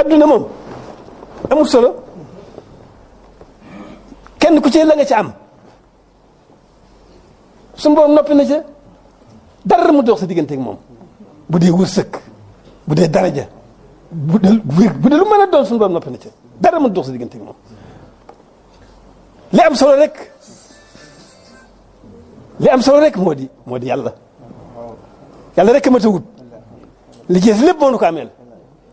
adduna moom amul solo kenn ku ci la nga ci am suñu borom noppi na ca dara mu dox sa diggante ak moom bu dee wërsëg bu dee daraja bu dee wér bu dee lu mën a doon suñu borom noppi na ca dara mu dox sa diggante ak moom li am solo rek moo di yàlla rek mat a wut li ci lépp moo nu ko ameel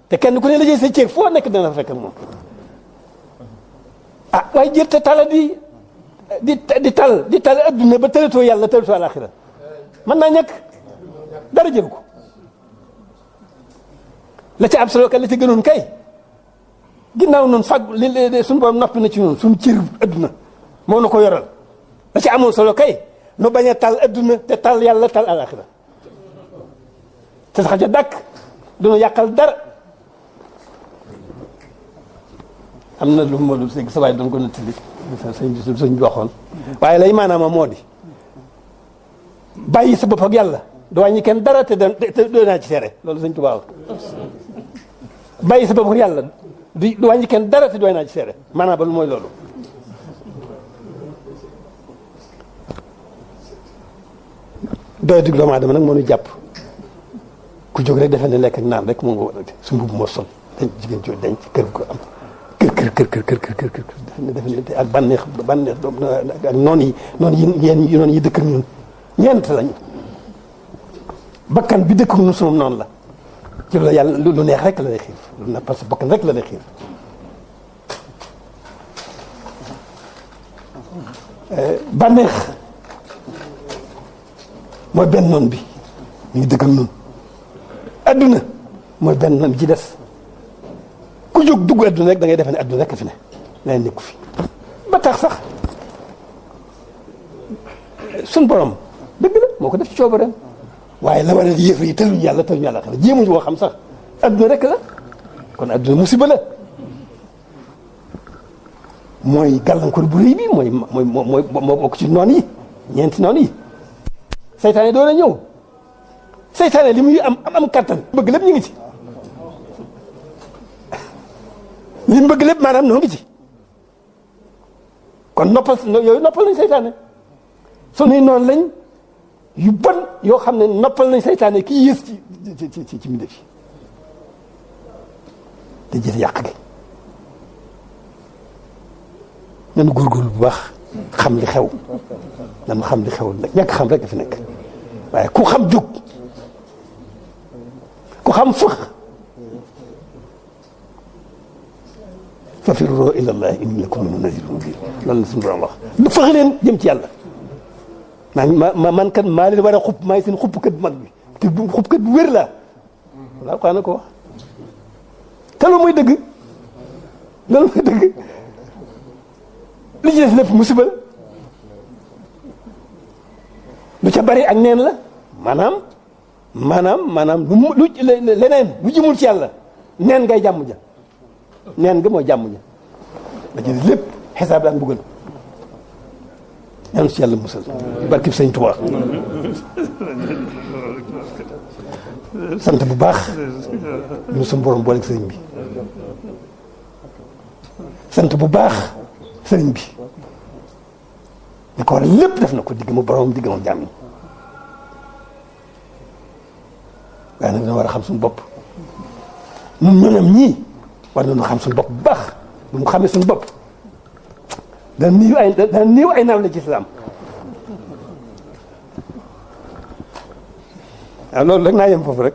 te kenn ku ne la sa ceeb foo nekk dana fa fekk ak moom ah waaye jër te tala di tal adduna ba tëlatoo yàlla tëlatoo alaxira mën naa ñàkk dara jëru ko la ca am solo ka la ca gënoon kay ginnaaw noonu fag li suñu borom noppi na ci noonu suñu cër adduna moo na ko yoral la ca amoon solo kay nu bañ a tal adduna te tal yàlla tal alaxira te sax ja dàkk duñu yàqal dara am na lu ma lu sëgg sa waay doon ko nettali sëñ bi waxoon waaye lay maanaam moo di bàyyi sa bopp ak yàlla du wàññi kenn dara te doo naa ci seere loolu sëñ Tuubaa bàyyi sa bopp ak yàlla du wàññi kenn dara te doo naa ci seere maanaam ba lu mooy loolu doy dig doomu aadama nag moo ñu jàpp ku jóg rek defe ne lekk ak naan rek moo nga war a su mbubb moo sol dañ jigéen joo dañ kër ko am kër defe ne ak bànneex ak noonu yi dëkk ak ñun ñeent lañu bakkan bi dëkk ak ñun sunu noonu la ci loolu yàlla lu neex rek la lay xiir lu neex parce que bakkan rek la lay xiir bànneex mooy benn noon bi ñu ngi dëkk ak ñun adduna mooy benn noon bi ci des ku jóg dugg adduna rek da ngay defe ne adduna rek fi ne na nekku fi ba tax sax suñ borom dëgg la moo ko def ci coobareem waaye la war a yëf yi tëluñu yàlla xam jéemuñu woo xam sax adduna rek la kon adduna musiba la mooy gàllankoor bu rëy bi moo bokk ci noon yi ñeenti noon yi seytaane doon na ñëw seytaane li muy am kattan bëgg lépp ñu ngi ci li mu bëgg lépp maanaam noo ngi ci kon noppal nañ seytaane sunuy noonu lañ yu bon yoo xam ne noppal nañ seytaane kii yées ci mbindéef yi te jëf yàq gi nanu góorgóorlu bu baax xam li xew nanu xam li xew nag ñàkk xam rek fi nekk waaye ku xam jóg ku xam fëx fafirru ilallah inni lakum minhu nazirun mubin loolu la suñu borom wax lu fëx leen jëm ci yàlla man kan maa leen war a xupp maay seen xuppkat bu mag bi te xuppkat bu wér laa walaa xaa na ko wax te loolu mooy dëgg li ci def lépp musiba la lu ca bari ak neen la maanaam lu leneen lu jëmul ci yàlla neen ngay jàmm ja neen nga mooy jàmm ja la ci def lépp xisaab daan buggal ñaan ci yàlla musal barkib sëñ Tuubaa sant bu baax ñu suñu borom booleeg sëriñ bi sant bu baax sëriñ bi li ko war lépp def na ko digg ma borom digg ma jàmm yi waaye nag dina war a xam suñu bopp ñun ñooñam ñii war nañu xam suñu bopp bu baax bu mu xamee suñu bopp dana néew ay naaw la ci islam waaw loolu rek naa yem foofu rek